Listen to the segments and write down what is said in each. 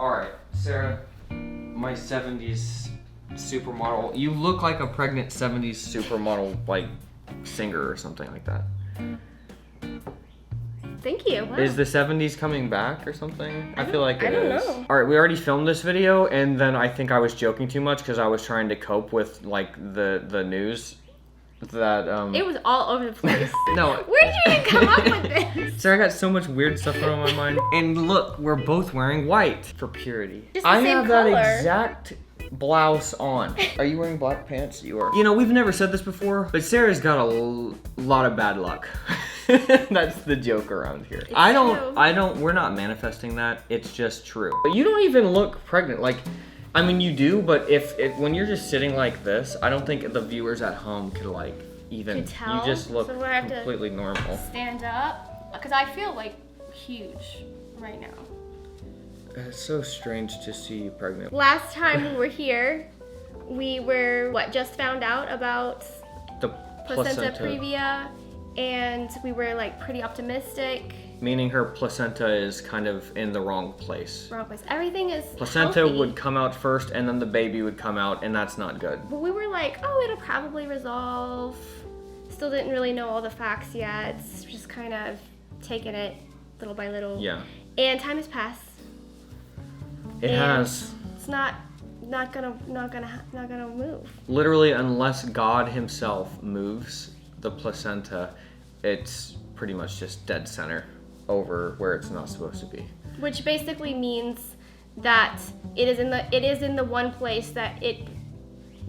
Alright, Sarah, my 70s supermodel. You look like a pregnant 70s supermodel, like, singer or something like that. Thank you. Wow. Is the 70s coming back or something? I feel like it is. I don't know. Alright, we already filmed this video, and then I think I was joking too much because I was trying to cope with, like, the news. That It was all over the place. No. Where did you even come up with this? Sarah got so much weird stuff on my mind. And look, we're both wearing white for purity. Just the I same have color. that exact blouse on. Are you wearing black pants? You are. You know, we've never said this before, but Sarah's got a lot of bad luck. That's the joke around here. It's I true. don't, we're not manifesting that. It's just true. But you don't even look pregnant. Like, I mean, you do, but when you're just sitting like this, I don't think the viewers at home could like even. Could tell? You just look So I have to completely normal. Stand up, because I feel like huge right now. It's so strange to see you pregnant. Last time we were here, we were just found out about The placenta previa, and we were like pretty optimistic. Meaning her placenta is kind of in the wrong place. Wrong place. Everything is Placenta healthy. would come out first, and then the baby would come out, and that's not good. But we were like, oh, it'll probably resolve. Still didn't really know all the facts yet. Just kind of taking it little by little. Yeah. And time has passed. It And has. It's not gonna move. Literally, unless God himself moves the placenta, it's pretty much just dead center over where it's not supposed to be. Which basically means that it is in the one place that it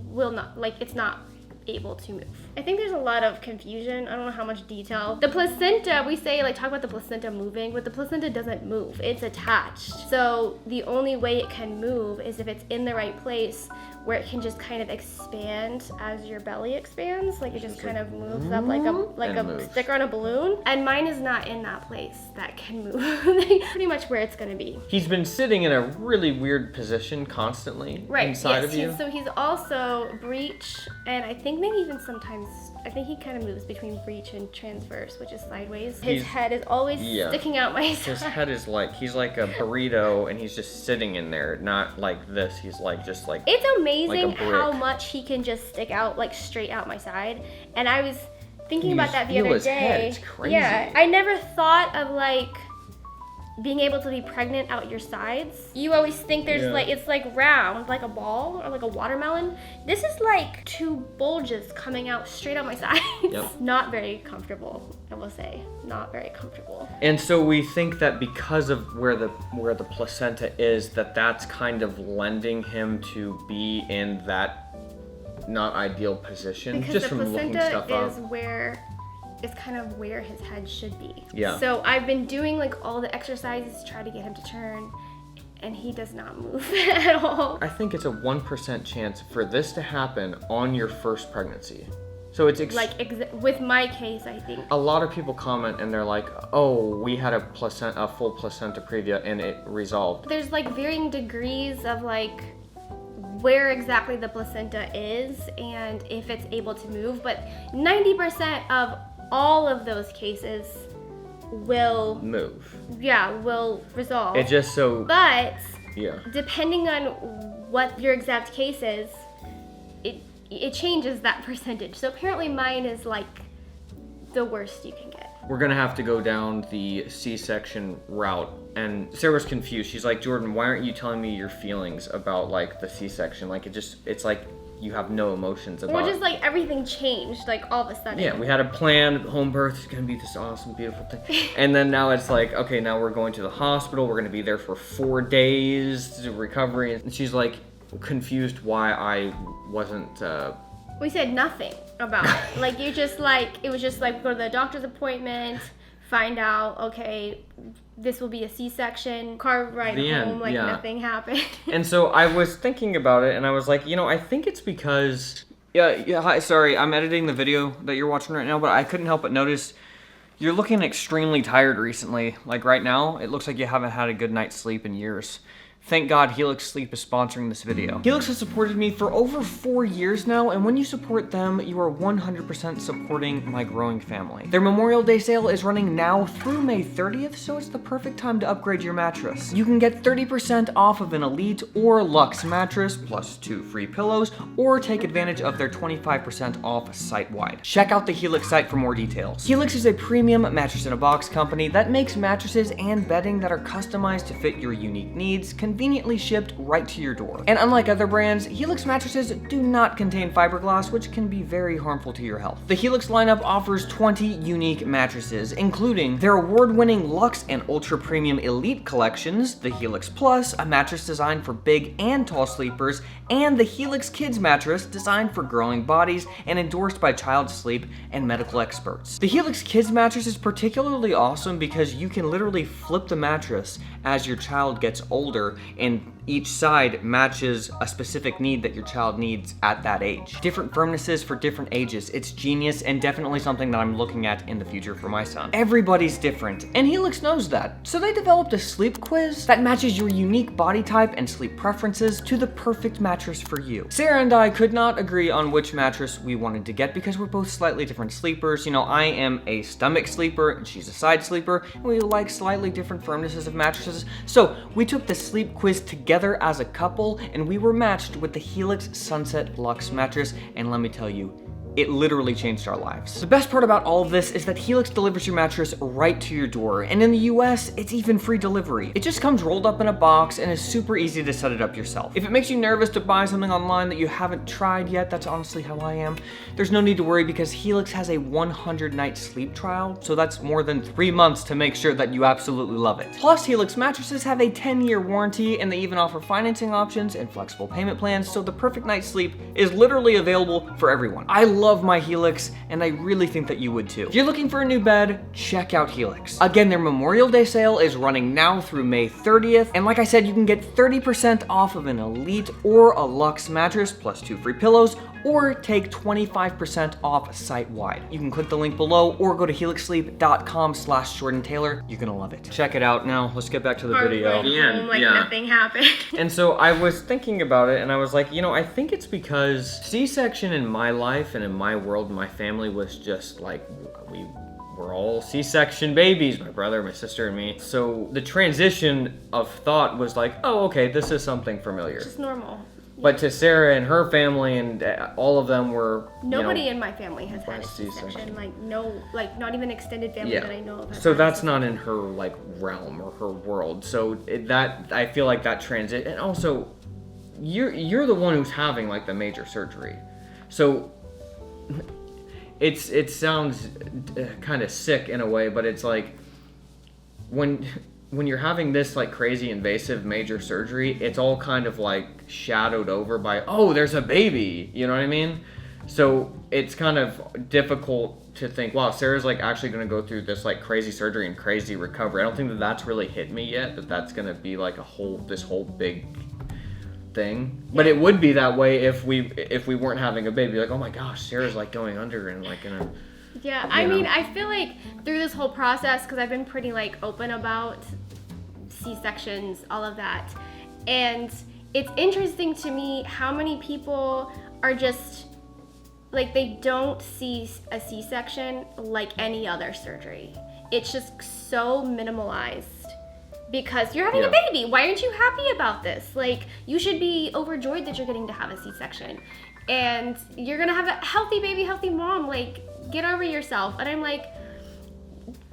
will not, like, it's not able to move. I think there's a lot of confusion. I don't know how much detail. The placenta, we say, like, talk about the placenta moving, but the placenta doesn't move. It's attached. So the only way it can move is if it's in the right place where it can just kind of expand as your belly expands. Like, it just kind of moves up like a sticker on a balloon. And mine is not in that place that can move. Pretty much where it's gonna be. He's been sitting in a really weird position constantly inside of you. So he's also breech, and I think maybe even sometimes, I think he kind of moves between breech and transverse, which is sideways. His head is always sticking out my side. His head is like, he's like a burrito, and he's just sitting in there, not like this. He's like, just like. It's amazing like how much he can just stick out, like straight out my side. And I was thinking about that the other day. Head. It's crazy. Yeah, I never thought of like being able to be pregnant out your sides. You always think there's like, it's like round, like a ball or like a watermelon. This is like two bulges coming out straight out my sides. Yep. Not very comfortable, I will say. Not very comfortable. And so we think that because of where the placenta is, that's kind of lending him to be in that not ideal position. Because just the from looking stuff placenta up. is kind of where his head should be. Yeah. So I've been doing like all the exercises to try to get him to turn, and he does not move at all. I think it's a 1% chance for this to happen on your first pregnancy. So it's with my case, I think. A lot of people comment and they're like, "Oh, we had a full placenta previa and it resolved." There's like varying degrees of like where exactly the placenta is and if it's able to move, but 90% of all of those cases will move. Yeah, will resolve. It just so. But yeah. Depending on what your exact case is, it changes that percentage. So apparently mine is like the worst you can get. We're gonna have to go down the C-section route. And Sarah was confused. She's like, Jordan, why aren't you telling me your feelings about like the C-section? Like it's like you have no emotions about it. Or just like everything changed like all of a sudden. Yeah, we had a plan, home birth is gonna be this awesome, beautiful thing. And then now it's like, okay, now we're going to the hospital. We're gonna be there for 4 days to recovery. And she's like confused why I wasn't, We said nothing about it. Like you just like, it was just like go to the doctor's appointment, find out, okay, this will be a C-section, car ride home, like nothing happened. And so I was thinking about it and I was like, you know, I think it's because, hi, sorry, I'm editing the video that you're watching right now, but I couldn't help but notice you're looking extremely tired recently. Like right now, it looks like you haven't had a good night's sleep in years. Thank God Helix Sleep is sponsoring this video. Helix has supported me for over 4 years now, and when you support them, you are 100% supporting my growing family. Their Memorial Day sale is running now through May 30th, so it's the perfect time to upgrade your mattress. You can get 30% off of an Elite or Luxe mattress, plus 2 free pillows, or take advantage of their 25% off site-wide. Check out the Helix site for more details. Helix is a premium mattress-in-a-box company that makes mattresses and bedding that are customized to fit your unique needs, conveniently shipped right to your door. And unlike other brands, Helix mattresses do not contain fiberglass, which can be very harmful to your health. The Helix lineup offers 20 unique mattresses, including their award-winning Luxe and Ultra Premium Elite collections, the Helix Plus, a mattress designed for big and tall sleepers, and the Helix Kids mattress designed for growing bodies and endorsed by Child Sleep and medical experts. The Helix Kids mattress is particularly awesome because you can literally flip the mattress as your child gets older, and each side matches a specific need that your child needs at that age. Different firmnesses for different ages. It's genius and definitely something that I'm looking at in the future for my son. Everybody's different, and Helix knows that. So they developed a sleep quiz that matches your unique body type and sleep preferences to the perfect mattress for you. Sarah and I could not agree on which mattress we wanted to get because we're both slightly different sleepers. You know, I am a stomach sleeper and she's a side sleeper, and we like slightly different firmnesses of mattresses. So we took the sleep quiz together as a couple, and we were matched with the Helix Sunset Luxe mattress, and let me tell you, it literally changed our lives. The best part about all of this is that Helix delivers your mattress right to your door, and in the US, it's even free delivery. It just comes rolled up in a box and is super easy to set it up yourself. If it makes you nervous to buy something online that you haven't tried yet, that's honestly how I am, there's no need to worry because Helix has a 100-night sleep trial, so that's more than 3 months to make sure that you absolutely love it. Plus, Helix mattresses have a 10-year warranty, and they even offer financing options and flexible payment plans, so the perfect night's sleep is literally available for everyone. I love my Helix, and I really think that you would too. If you're looking for a new bed, check out Helix. Again, their Memorial Day sale is running now through May 30th, and like I said, you can get 30% off of an Elite or a Luxe mattress, plus 2 free pillows, or take 25% off site-wide. You can click the link below or go to helixsleep.com/Jordan Taylor. You're gonna love it. Check it out. Now, let's get back to the video. Like nothing happened. And so I was thinking about it, and I was like, you know, I think it's because C-section in my life and in my world, my family was just like, we're all C-section babies, my brother, my sister, and me. So the transition of thought was like, oh, okay, this is something familiar. It's just normal. But to Sarah and her family and all of them were, nobody in my family has had a C-section. Like not even extended family that I know of. So that's not in her like realm or her world. So that I feel like that transit, and also you're the one who's having like the major surgery. So it sounds kind of sick in a way, but it's like when you're having this like crazy invasive major surgery, it's all kind of like shadowed over by, oh, there's a baby, you know what I mean? So it's kind of difficult to think, wow, Sarah's like actually going to go through this like crazy surgery and crazy recovery. I don't think that that's really hit me yet, that's going to be like this whole big thing. But it would be that way if we weren't having a baby. Like, oh my gosh, Sarah's like going under and like in a... Yeah, I mean, I feel like through this whole process, because I've been pretty like open about C-sections, all of that, and it's interesting to me how many people are just like, they don't see a C-section like any other surgery. It's just so minimalized because you're having a baby. Why aren't you happy about this? Like, you should be overjoyed that you're getting to have a C-section, and you're gonna have a healthy baby, healthy mom. Like, get over yourself. And I'm like,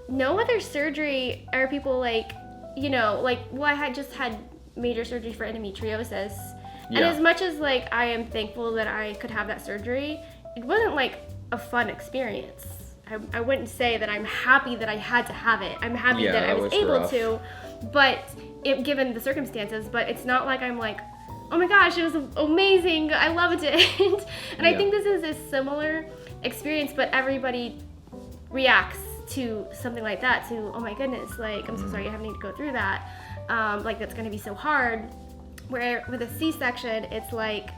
no other surgery are people like, you know, like, well, I just had major surgery for endometriosis. And as much as like I am thankful that I could have that surgery, it wasn't like a fun experience. I wouldn't say that I'm happy that I had to have it. I'm happy that I was able to, but given the circumstances, but it's not like I'm like, oh my gosh, it was amazing, I loved it. And I think this is a similar experience, but everybody reacts to something like that, to, oh my goodness, like, I'm so sorry you're having to go through that, like, that's going to be so hard. Where with a C-section, it's like,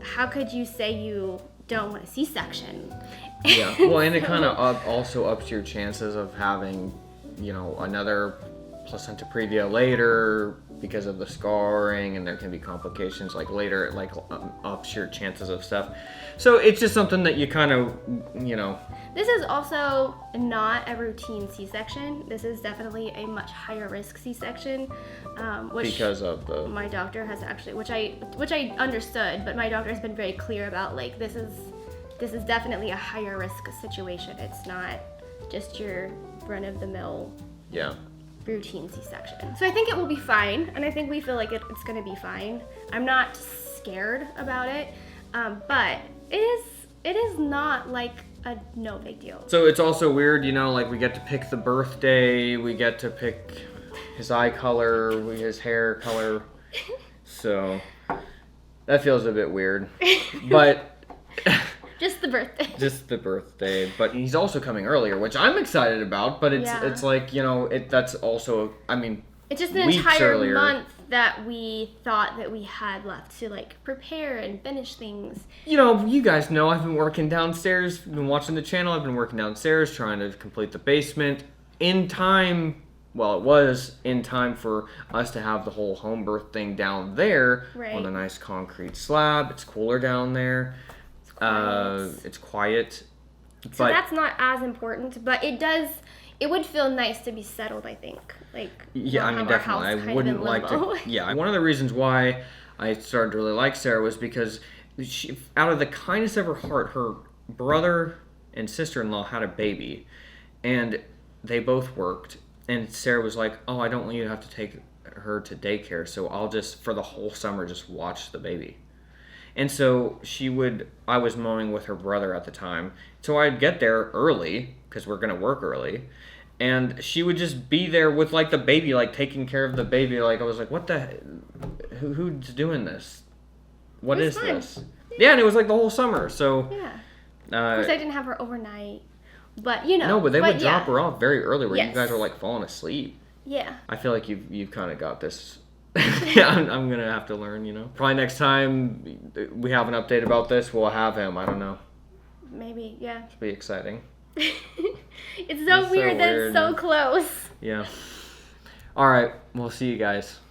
how could you say you don't want a C-section? Yeah, well, and it kind of also ups your chances of having, you know, another placenta previa later because of the scarring, and there can be complications like later, like ups your chances of stuff. So it's just something that you kind of, you know. This is also not a routine C-section. This is definitely a much higher risk C-section, which Because of the my doctor has actually, which I understood, but my doctor has been very clear about, like, this is definitely a higher risk situation. It's not just your run-of-the-mill routine C-section. So I think it will be fine, and I think we feel like it's going to be fine. I'm not scared about it, but it is not like a no big deal. So it's also weird, you know, like we get to pick the birthday, we get to pick his eye color, his hair color. So that feels a bit weird. But just the birthday. Just the birthday. But he's also coming earlier, which I'm excited about, but it's like, you know, that's also, I mean, it's just an weeks entire earlier. month that we thought that we had left to, like, prepare and finish things. You know, you guys know I've been working downstairs, been watching the channel, I've been working downstairs trying to complete the basement in time. Well, it was in time for us to have the whole home birth thing down there on a nice concrete slab. It's cooler down there. It's quiet. So that's not as important, but it would feel nice to be settled, I think. Like, yeah, I mean, definitely. I wouldn't like to. Yeah, one of the reasons why I started to really like Sarah was because she, out of the kindness of her heart, her brother and sister-in-law had a baby, and they both worked. And Sarah was like, "Oh, I don't want you to have to take her to daycare, so I'll just, for the whole summer, just watch the baby." And so I was mowing with her brother at the time, so I'd get there early because we're gonna work early. And she would just be there with, like, the baby, like, taking care of the baby. Like, I was like, what the... Who's doing this? What is this? Yeah, and it was, like, the whole summer, so... Yeah. Of course, I didn't have her overnight, but, you know... No, but they would drop her off very early where you guys were, like, falling asleep. Yeah. I feel like you've kind of got this... Yeah, I'm going to have to learn, you know? Probably next time we have an update about this, we'll have him. I don't know. Maybe, yeah. It'll be exciting. It's so weird that it's so close. Yeah. All right. We'll see you guys.